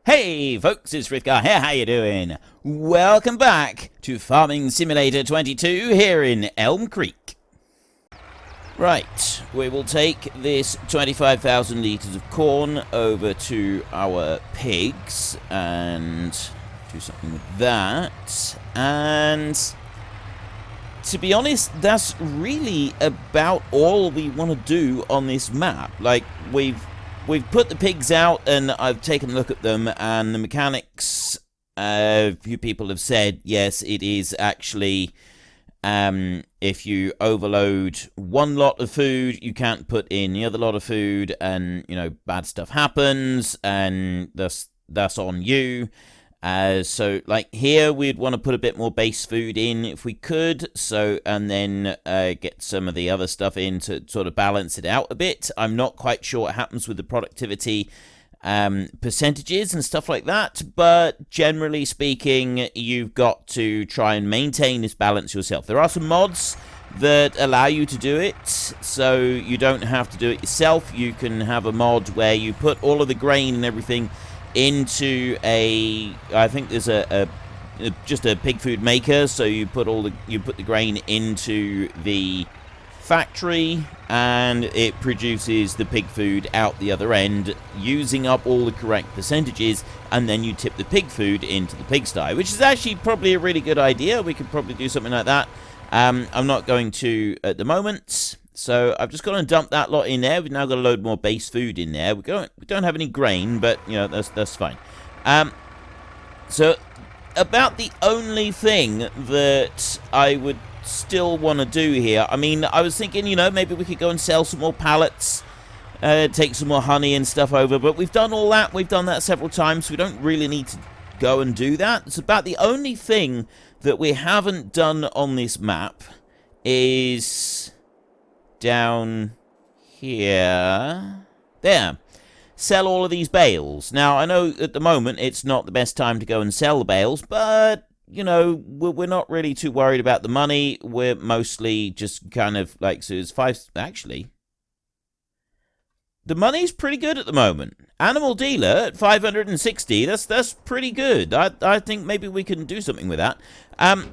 Hey folks, it's Frithgar here, how you doing? Welcome back to Farming Simulator 22 here in Elm Creek. Right, we will take this 25,000 litres of corn over to our pigs and do something with that. And to be honest, that's really about all we want to do on this map. Like, we've put the pigs out and I've taken a look at them, and the mechanics, a few people have said, yes, it is actually, if you overload one lot of food, you can't put in the other lot of food, and, you know, bad stuff happens, and that's on you. So, like, here, we'd want to put a bit more base food in if we could, so, and then get some of the other stuff in to sort of balance it out a bit. I'm not quite sure what happens with the productivity percentages and stuff like that, but generally speaking, you've got to try and maintain this balance yourself. There are some mods that allow you to do it, so you don't have to do it yourself. You can have a mod where you put all of the grain and everything into I think there's just a pig food maker, so you put the grain into the factory and it produces the pig food out the other end using up all the correct percentages, and then you tip the pig food into the pigsty, which is actually probably a really good idea. We could probably do something like that. I'm not going to at the moment. So I've just got to dump that lot in there. We've now got a load more base food in there. We don't have any grain, but you know, that's fine. So about the only thing that I would still want to do here, I mean, I was thinking, you know, maybe we could go and sell some more pallets, take some more honey and stuff over, but we've done all that. We've done that several times, so we don't really need to go and do that. It's about the only thing that we haven't done on this map is down here. There. Sell all of these bales. Now, I know at the moment it's not the best time to go and sell the bales, but, you know, we're not really too worried about the money. We're mostly just kind of like, so it's actually, the money's pretty good at the moment. Animal dealer at 560, that's pretty good. I think maybe we can do something with that.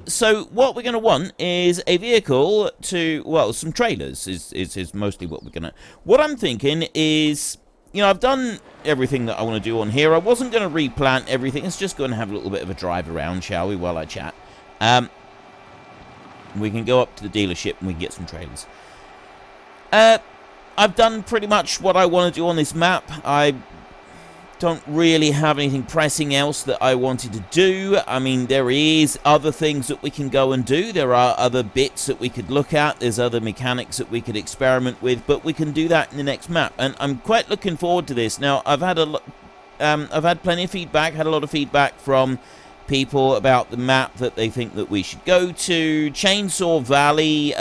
So what we're going to want is a vehicle to, well, some trailers is mostly what we're going to. What I'm thinking is, you know, I've done everything that I want to do on here. I wasn't going to replant everything. It's just going to have a little bit of a drive around, shall we, while I chat. We can go up to the dealership and we can get some trailers. I've done pretty much what I want to do on this map. I don't really have anything pressing else that I wanted to do. I mean, there is other things that we can go and do. There are other bits that we could look at. There's other mechanics that we could experiment with, but we can do that in the next map. And I'm quite looking forward to this. Now, I've had plenty of feedback, had a lot of feedback from people about the map that they think that we should go to. Chainsaw Valley.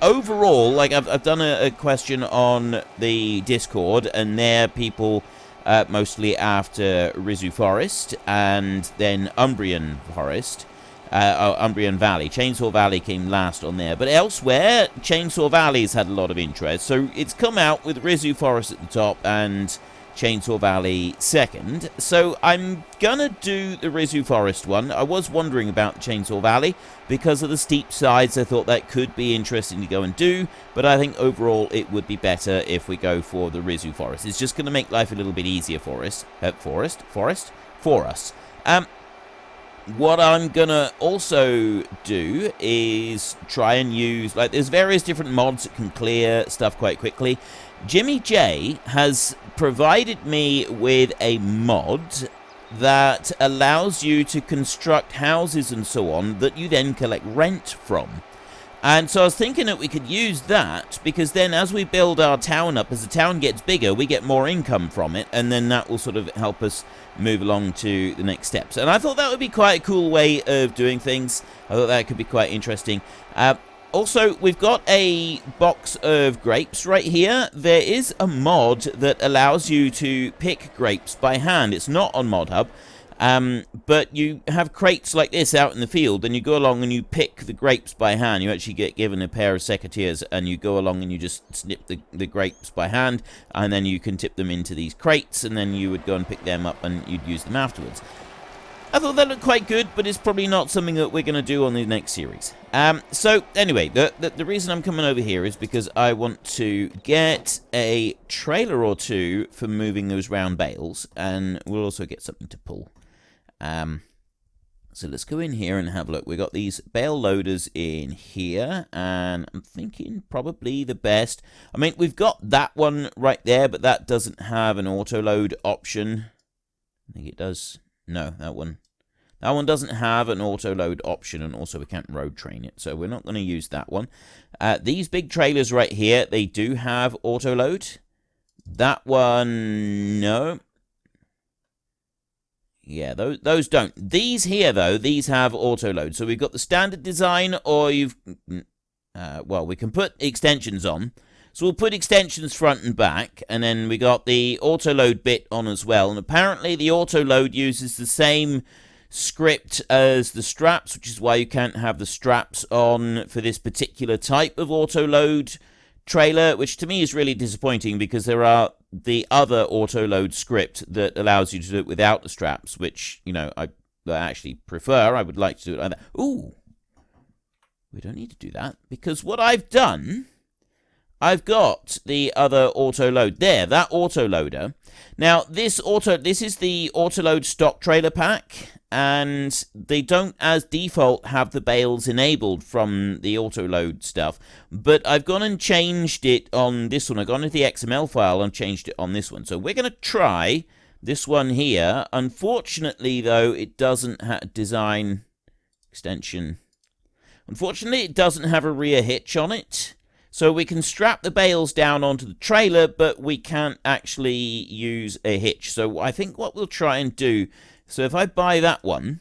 Overall, like, I've done a question on the Discord, and there people mostly after Rizu Forest and then Umbrian Forest, Umbrian Valley. Chainsaw Valley came last on there, but elsewhere Chainsaw Valley's had a lot of interest, so it's come out with Rizu Forest at the top and Chainsaw Valley second. So I'm gonna do the Rizu Forest one. I was wondering about Chainsaw Valley because of the steep sides. I thought that could be interesting to go and do, but I think overall it would be better if we go for the Rizu Forest. It's just gonna make life a little bit easier for us. For us. What I'm gonna also do is try and use, like, there's various different mods that can clear stuff quite quickly. Jimmy J has provided me with a mod that allows you to construct houses and so on that you then collect rent from. And so I was thinking that we could use that, because then as we build our town up, as the town gets bigger, we get more income from it, and then that will sort of help us move along to the next steps. And I thought that would be quite a cool way of doing things. I thought that could be quite interesting. Also, we've got a box of grapes right here. There is a mod that allows you to pick grapes by hand. It's not on Mod Hub. But you have crates like this out in the field, and you go along and you pick the grapes by hand. You actually get given a pair of secateurs, and you go along and you just snip the grapes by hand, and then you can tip them into these crates, and then you would go and pick them up, and you'd use them afterwards. I thought that looked quite good, but it's probably not something that we're going to do on the next series. So, anyway, the reason I'm coming over here is because I want to get a trailer or two for moving those round bales, and we'll also get something to pull. So let's go in here and have a look. We've got these bale loaders in here, and I'm thinking probably the best. I mean, we've got that one right there, but that doesn't have an auto-load option. I think it does. No, that one doesn't have an auto-load option, and also we can't road train it, so we're not going to use that one. These big trailers right here, they do have auto-load. That one, no. Yeah, those don't. These here, though, these have auto-load. So we've got the standard design, or you've... well, we can put extensions on. So we'll put extensions front and back, and then we got the auto-load bit on as well. And apparently the auto-load uses the same script as the straps, which is why you can't have the straps on for this particular type of auto-load trailer, which to me is really disappointing, because there are the other auto-load script that allows you to do it without the straps, which, you know, I actually prefer. I would like to do it like that. Ooh, we don't need to do that, because what I've done... I've got the other auto-load there, that auto-loader. Now, this is the auto-load stock trailer pack, and they don't, as default, have the bales enabled from the auto-load stuff. But I've gone and changed it on this one. I've gone into the XML file and changed it on this one. So we're going to try this one here. Unfortunately, though, it doesn't have design extension. Unfortunately, it doesn't have a rear hitch on it. So we can strap the bales down onto the trailer, but we can't actually use a hitch. So I think what we'll try and do, so if I buy that one,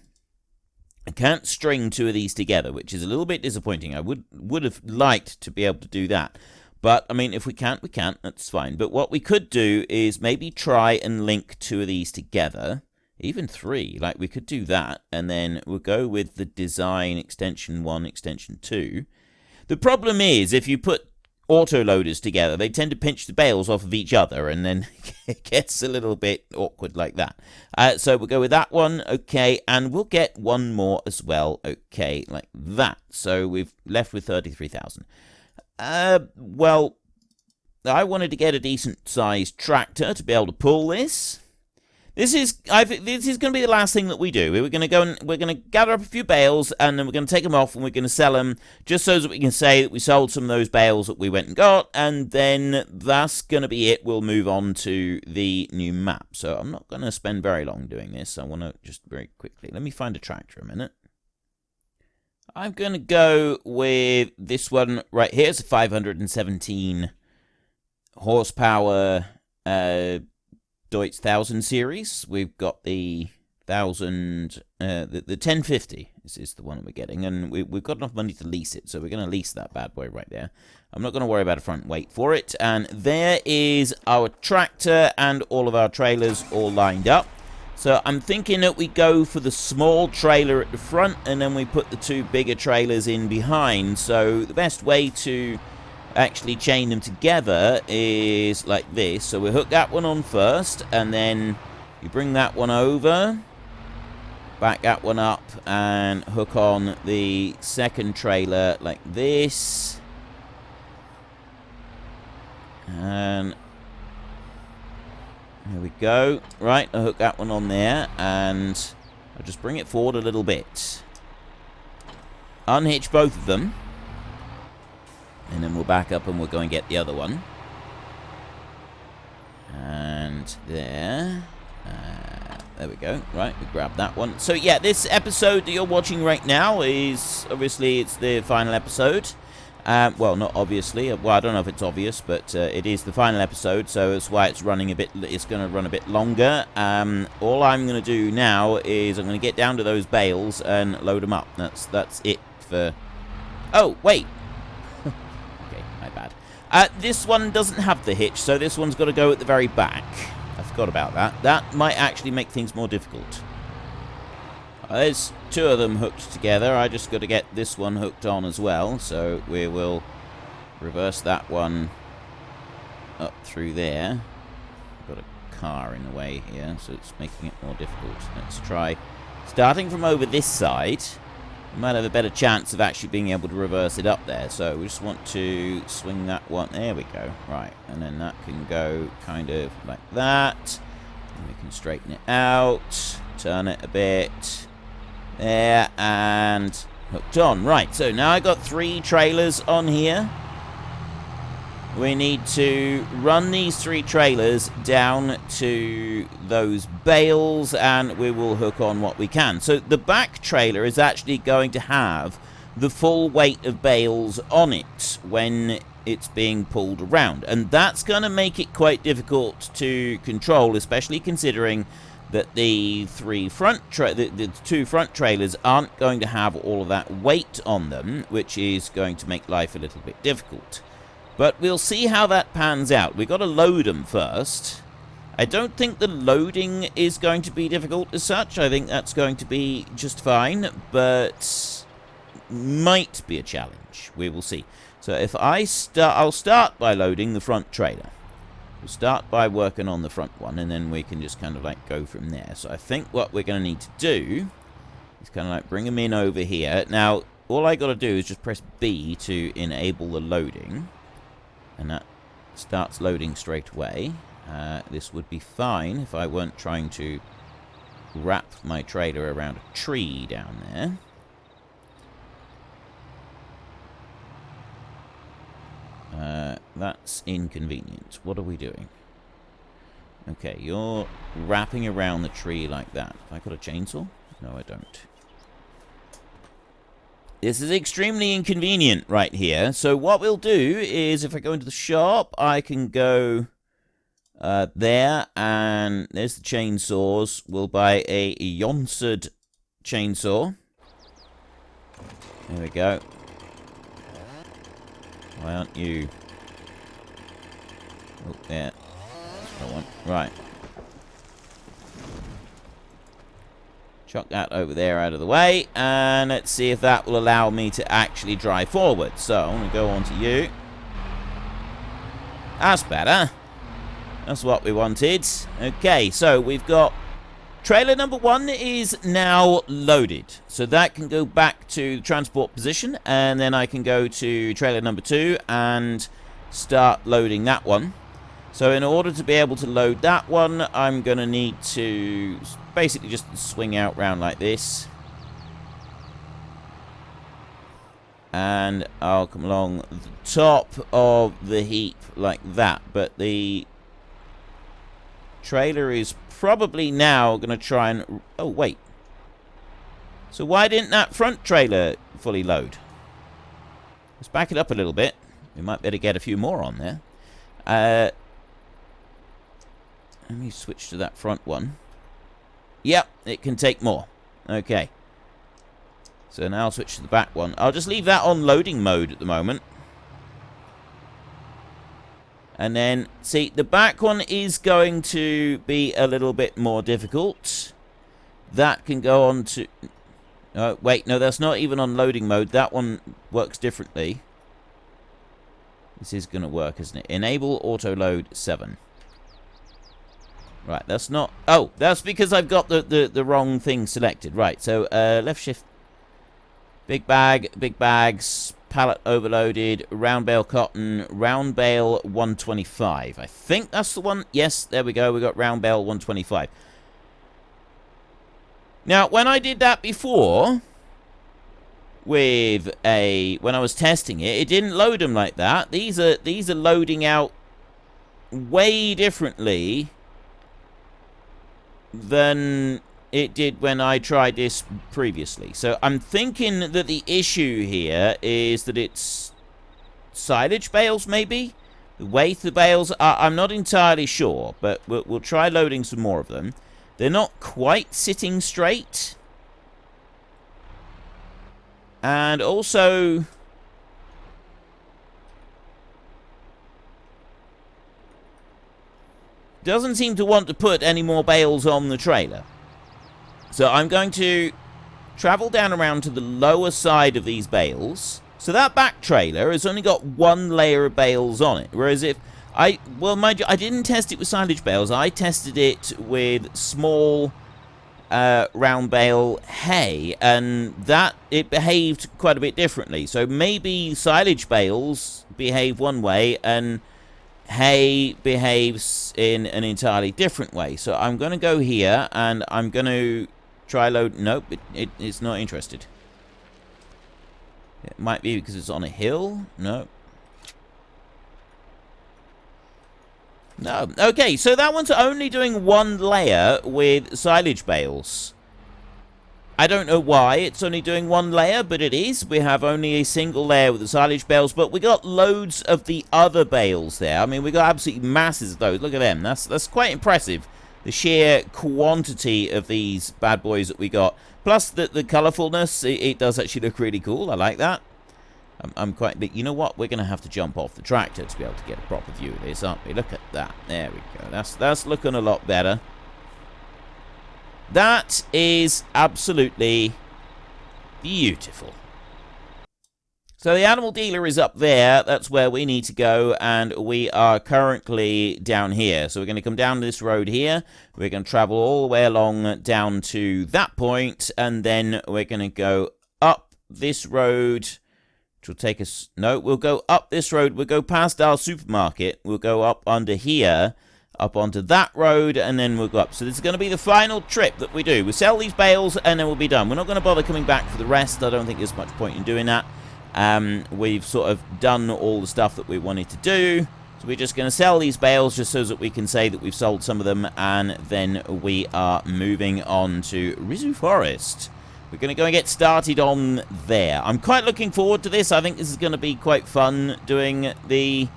I can't string two of these together, which is a little bit disappointing. I would have liked to be able to do that. But, I mean, if we can't, we can't. That's fine. But what we could do is maybe try and link two of these together. Even three. Like, we could do that. And then we'll go with the design extension 1, extension 2. The problem is, if you put auto-loaders together, they tend to pinch the bales off of each other, and then it gets a little bit awkward like that. So we'll go with that one, okay, and we'll get one more as well, okay, like that. So we've left with 33,000. Well, I wanted to get a decent-sized tractor to be able to pull this. This is going to be the last thing that we do. We're going to go and we're going to gather up a few bales, and then we're going to take them off, and we're going to sell them, just so that we can say that we sold some of those bales that we went and got, and then that's going to be it. We'll move on to the new map. So I'm not going to spend very long doing this. I want to just very quickly. Let me find a tractor a minute. I'm going to go with this one right here. It's a 517 horsepower Deutz 1000 series. We've got the 1000, the 1050 is the one we're getting, and we've got enough money to lease it, so we're going to lease that bad boy right there. I'm not going to worry about a front weight for it, and there is our tractor and all of our trailers all lined up. So I'm thinking that we go for the small trailer at the front, and then we put the two bigger trailers in behind. So the best way to actually chain them together is like this. So we hook that one on first, and then you bring that one over, back that one up, and hook on the second trailer like this. And there we go. Right, I hook that one on there, and I'll just bring it forward a little bit. Unhitch both of them. And then we'll back up and we'll go and get the other one. And there. There we go. Right, we grab that one. So yeah, this episode that you're watching right now is, obviously, it's the final episode. Well, not obviously. Well, I don't know if it's obvious, but it is the final episode, so that's why it's running a bit. It's going to run a bit longer. All I'm going to do now is I'm going to get down to those bales and load them up. That's it for... Oh, wait. My bad. This one doesn't have the hitch, so this one's got to go at the very back. I forgot about that. That might actually make things more difficult. There's two of them hooked together. I just got to get this one hooked on as well. So we will reverse that one up through there. Got a car in the way here, so it's making it more difficult. Let's try starting from over this side. We might have a better chance of actually being able to reverse it up there. So we just want to swing that one. There we go. Right, and then that can go kind of like that. And we can straighten it out, turn it a bit. There, and hooked on. Right, so now I got 3 trailers on here. We need to run these 3 trailers down to those bales, and we will hook on what we can. So the back trailer is actually going to have the full weight of bales on it when it's being pulled around. And that's going to make it quite difficult to control, especially considering that the 2 front trailers aren't going to have all of that weight on them, which is going to make life a little bit difficult. But we'll see how that pans out. We've got to load them first. I don't think the loading is going to be difficult as such. I think that's going to be just fine, but might be a challenge. We will see. So if I'll start by loading the front trailer. We'll start by working on the front one, and then we can just kind of like go from there. So I think what we're going to need to do is kind of like bring them in over here. Now, all I got to do is just press B to enable the loading, and that starts loading straight away. This would be fine if I weren't trying to wrap my trailer around a tree down there. That's inconvenient. What are we doing? Okay, you're wrapping around the tree like that. Have I got a chainsaw? No, I don't. This is extremely inconvenient right here. So what we'll do is, if I go into the shop, I can go there, and there's the chainsaws. We'll buy a Yonsard chainsaw. There we go. Why aren't you? Oh, there. That's what I want. Right. Chuck that over there out of the way, and let's see if that will allow me to actually drive forward. So, I'm going to go on to you. That's better. That's what we wanted. Okay, so we've got trailer number 1 is now loaded. So that can go back to the transport position, and then I can go to trailer number 2 and start loading that one. So in order to be able to load that one, I'm going to need to basically just swing out round like this. And I'll come along the top of the heap like that. But the trailer is probably now going to try and... Oh, wait. So why didn't that front trailer fully load? Let's back it up a little bit. We might better get a few more on there. Let me switch to that front one. Yep, it can take more. Okay. So now I'll switch to the back one. I'll just leave that on loading mode at the moment. And then, see, the back one is going to be a little bit more difficult. That can go on to... Oh, wait, no, that's not even on loading mode. That one works differently. This is going to work, isn't it? Enable auto load 7. Right, that's not... Oh, that's because I've got the wrong thing selected. Right, so left shift. Big bag, big bags, pallet overloaded, round bale cotton, round bale 125. I think that's the one. Yes, there we go. We got round bale 125. Now, when I did that before, with when I was testing it, it didn't load them like that. These are loading out way differently than it did when I tried this previously. So I'm thinking that the issue here is that it's silage bales, maybe? The weight of the bales, I'm not entirely sure, but we'll try loading some more of them. They're not quite sitting straight. And also... doesn't seem to want to put any more bales on the trailer. So I'm going to travel down around to the lower side of these bales. So that back trailer has only got one layer of bales on it. Whereas if well, mind you, I didn't test it with silage bales. I tested it with small round bale hay, and that it behaved quite a bit differently. So maybe silage bales behave one way and hay behaves in an entirely different way. So I'm going to go here and I'm going to try load. Nope, it's not interested. It might be because it's on a hill. No. No. Okay, so that one's only doing one layer with silage bales. I don't know why it's only doing one layer, but it is. We have only a single layer with the silage bales, but we got loads of the other bales there. I mean, we got absolutely masses of those. Look at them. That's quite impressive. The sheer quantity of these bad boys that we got. Plus the colourfulness, it does actually look really cool. I like that. I'm quite... But you know what? We're going to have to jump off the tractor to be able to get a proper view of this, aren't we? Look at that. There we go. That's looking a lot better. That is absolutely beautiful. So the animal dealer is up there. That's where we need to go, and we are currently down here. So we're going to come down this road here. We're going to travel all the way along down to that point, and then we're going to go up this road, which will take us... No, we'll go up this road. We'll go past our supermarket. We'll go up under here, up onto that road, and then we'll go up. So this is going to be the final trip that we do. We sell these bales, and then we'll be done. We're not going to bother coming back for the rest. I don't think there's much point in doing that. We've sort of done all the stuff that we wanted to do. So we're just going to sell these bales just so that we can say that we've sold some of them, and then we are moving on to Rizu Forest. We're going to go and get started on there. I'm quite looking forward to this. I think this is going to be quite fun doing the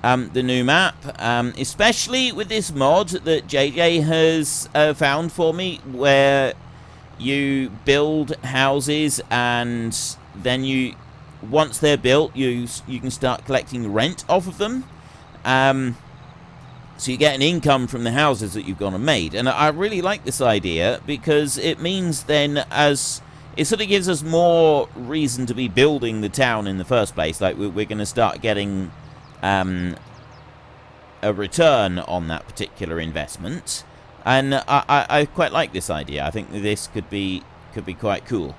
new map, especially with this mod that JJ has found for me, where you build houses and then once they're built, you can start collecting rent off of them. So you get an income from the houses that you've gone and made. And I really like this idea because it means then it sort of gives us more reason to be building the town in the first place. Like we're going to start getting a return on that particular investment. And I quite like this idea. I think this could be quite cool.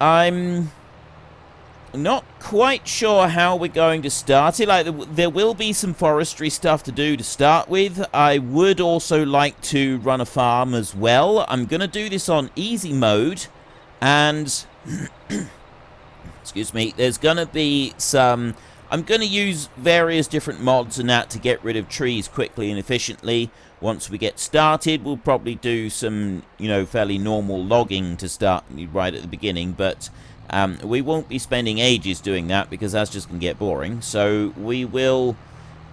I'm not quite sure how we're going to start it. Like, there will be some forestry stuff to do to start with. I would also like to run a farm as well. I'm going to do this on easy mode, and excuse me, there's going to be some... I'm going to use various different mods and that to get rid of trees quickly and efficiently. Once we get started, we'll probably do some, fairly normal logging to start right at the beginning, but we won't be spending ages doing that because that's just going to get boring. So we will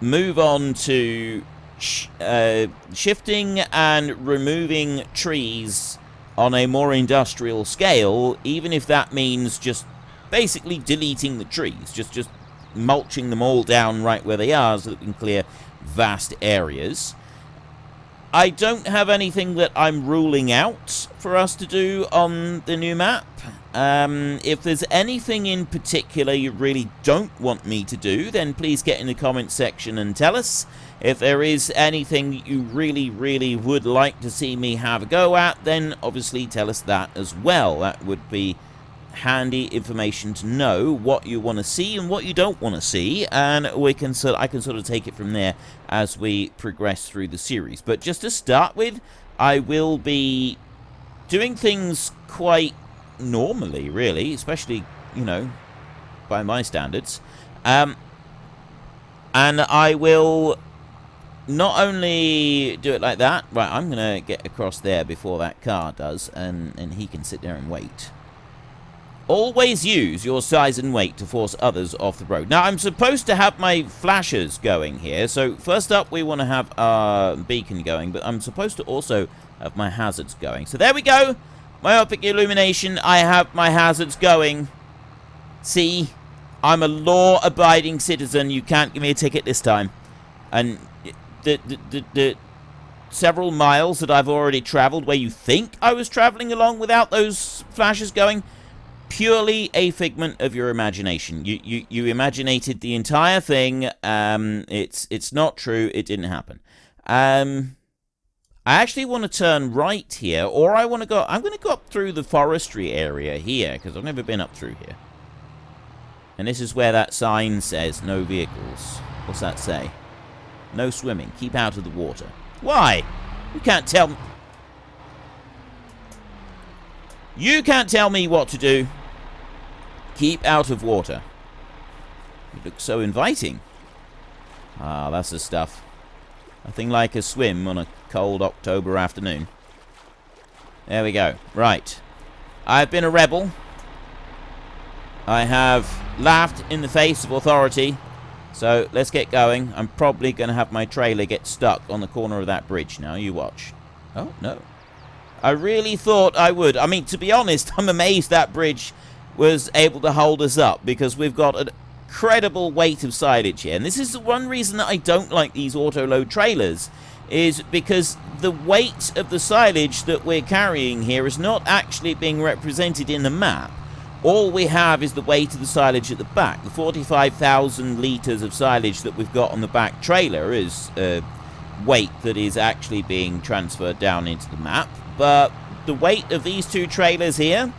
move on to shifting and removing trees on a more industrial scale, even if that means just basically deleting the trees, just mulching them all down right where they are so that we can clear vast areas. I don't have anything that I'm ruling out for us to do on the new map. If there's anything in particular you really don't want me to do, then please get in the comments section and tell us. If there is anything that you really, really would like to see me have a go at, then obviously tell us that as well. That would be handy information to know what you want to see and what you don't want to see, and I can sort of take it from there as we progress through the series. But just to start with, I will be doing things quite normally, really, especially, by my standards. And I will not only do it like that. Right, I'm going to get across there before that car does, and he can sit there and wait. Always use your size and weight to force others off the road. Now, I'm supposed to have my flashers going here. So, first up, we want to have our beacon going. But I'm supposed to also have my hazards going. So, there we go. Myopic illumination. I have my hazards going. See? I'm a law-abiding citizen. You can't give me a ticket this time. And several miles that I've already traveled where you think I was traveling along without those flashes going. Purely a figment of your imagination. You imaginated the entire thing. It's not true. It didn't happen. I actually want to turn right here, or I'm going to go up through the forestry area here, because I've never been up through here. And this is where that sign says no vehicles. What's that say? No swimming. Keep out of the water. Why? You can't tell me. You can't tell me what to do. Keep out of water. You look so inviting. Ah, that's the stuff. Nothing like a swim on a cold October afternoon. There we go. Right. I've been a rebel. I have laughed in the face of authority. So, let's get going. I'm probably going to have my trailer get stuck on the corner of that bridge now. You watch. Oh, no. I really thought I would. I mean, to be honest, I'm amazed that bridge was able to hold us up, because we've got an incredible weight of silage here. And this is the one reason that I don't like these auto-load trailers, is because the weight of the silage that we're carrying here is not actually being represented in the map. All we have is the weight of the silage at the back. The 45,000 litres of silage that we've got on the back trailer is weight that is actually being transferred down into the map. But the weight of these two trailers here,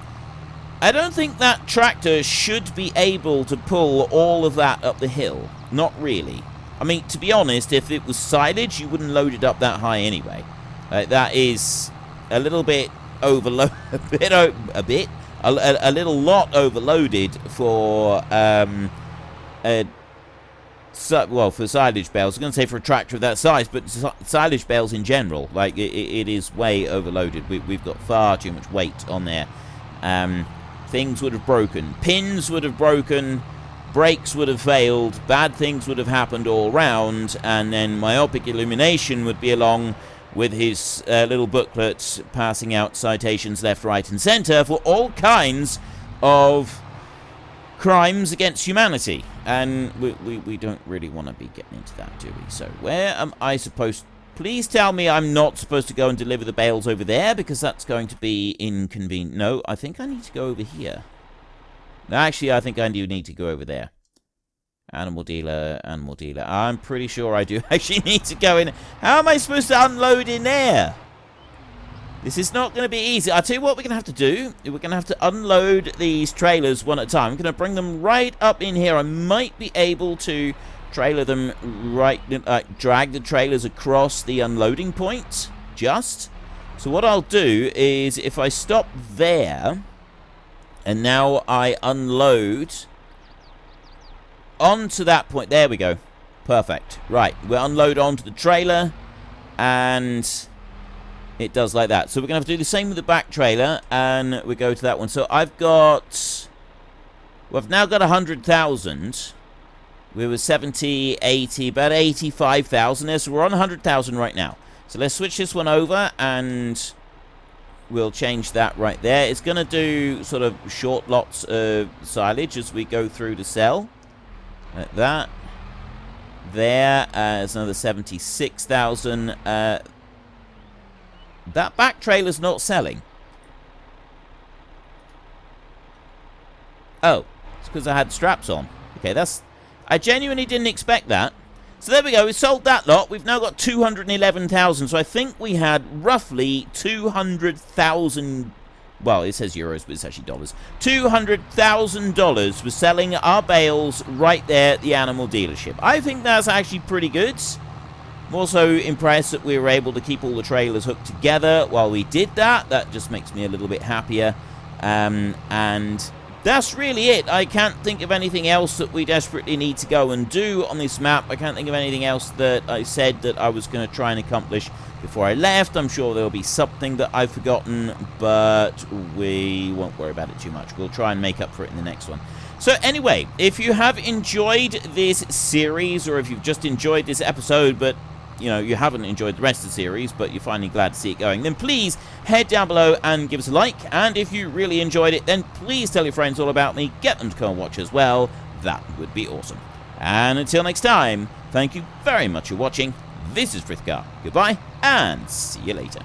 I don't think that tractor should be able to pull all of that up the hill. Not really. I mean, to be honest, if it was silage, you wouldn't load it up that high anyway. That is a little bit overloaded, a little lot overloaded for for silage bales. I was going to say for a tractor of that size, but silage bales in general, like it is way overloaded. We've got far too much weight on there. Things would have broken. Pins would have broken. Brakes would have failed. Bad things would have happened all round. And then Myopic Illumination would be along with his little booklet passing out citations left, right, and centre for all kinds of crimes against humanity. And we don't really want to be getting into that, do we? So where am I supposed to... Please tell me I'm not supposed to go and deliver the bales over there, because that's going to be inconvenient. No, I think I need to go over here. No, actually, I think I do need to go over there. Animal dealer, animal dealer. I'm pretty sure I do actually need to go in. How am I supposed to unload in there? This is not going to be easy. I'll tell you what we're going to have to do. We're going to have to unload these trailers one at a time. I'm going to bring them right up in here. I might be able to trailer them right, drag the trailers across the unloading point, just. So what I'll do is, if I stop there, and now I unload onto that point, there we go, perfect. Right, we'll unload onto the trailer, and it does like that. So we're going to have to do the same with the back trailer, and we go to that one. So I've got, well, I've now got 100,000. We were 70, 80, about 85,000 there. So we're on 100,000 right now. So let's switch this one over, and we'll change that right there. It's going to do sort of short lots of silage as we go through to sell. Like that. There. There's another 76,000. That back trailer's not selling. Oh. It's because I had straps on. Okay, that's... I genuinely didn't expect that. So there we go. We sold that lot. We've now got 211,000. So I think we had roughly 200,000... Well, it says euros, but it's actually dollars. $200,000 for selling our bales right there at the animal dealership. I think that's actually pretty good. I'm also impressed that we were able to keep all the trailers hooked together while we did that. That just makes me a little bit happier. And that's really it. I can't think of anything else that we desperately need to go and do on this map. I can't think of anything else that I said that I was going to try and accomplish before I left. I'm sure there'll be something that I've forgotten, but we won't worry about it too much. We'll try and make up for it in the next one. So anyway, if you have enjoyed this series, or if you've just enjoyed this episode, but you know, you haven't enjoyed the rest of the series, but you're finally glad to see it going, then please head down below and give us a like. And if you really enjoyed it, then please tell your friends all about me. Get them to come and watch as well. That would be awesome. And until next time, thank you very much for watching. This is Frithgar. Goodbye, and see you later.